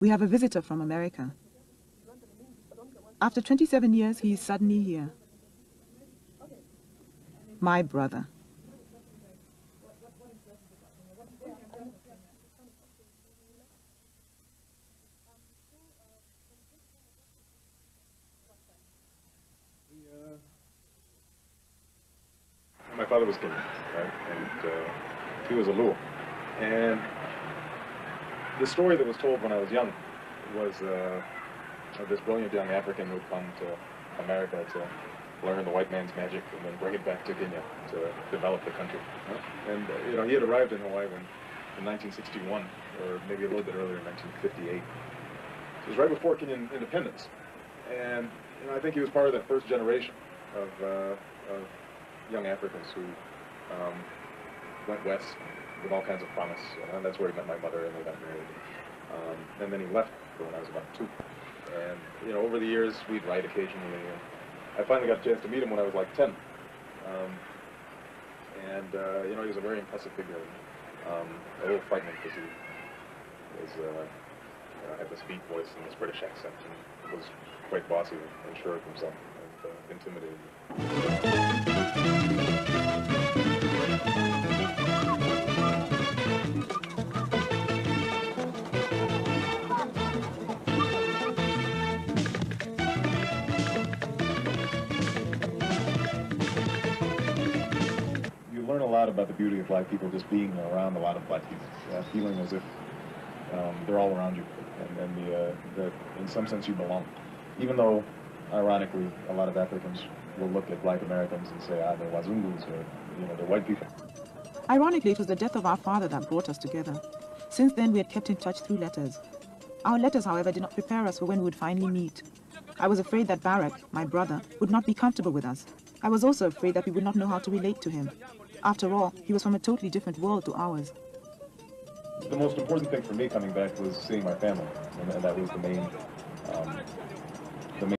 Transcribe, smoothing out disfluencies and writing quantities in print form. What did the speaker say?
We have a visitor from America. After 27 years, he is suddenly here. My brother. My father was Kenyan, right? And he was a Luo. And the story that was told when I was young was of this brilliant young African who had come to America to learn the white man's magic and then bring it back to Kenya to develop the country. And you know, he had arrived in Hawaii in 1961, or maybe a little bit earlier, in 1958. It was right before Kenyan independence. And you know, I think he was part of that first generation of young Africans who went west with all kinds of promise. And that's where he met my mother, and they got married. And then he left when I was about 2. And you know, over the years, we'd write occasionally. And I finally got a chance to meet him when I was like 10. You know, he was a very impressive figure. A little frightening because he was, had this deep voice and this British accent, and was quite bossy and sure of himself and intimidating. Learn a lot about the beauty of black people just being around a lot of black people, feeling as if they're all around you, and that in some sense you belong. Even though, ironically, a lot of Africans will look at black Americans and say, they're Wazungus, or you know, they're white people. Ironically, it was the death of our father that brought us together. Since then, we had kept in touch through letters. Our letters, however, did not prepare us for when we would finally meet. I was afraid that Barack, my brother, would not be comfortable with us. I was also afraid that we would not know how to relate to him. After all, he was from a totally different world to ours. The most important thing for me coming back was seeing my family, and that was the main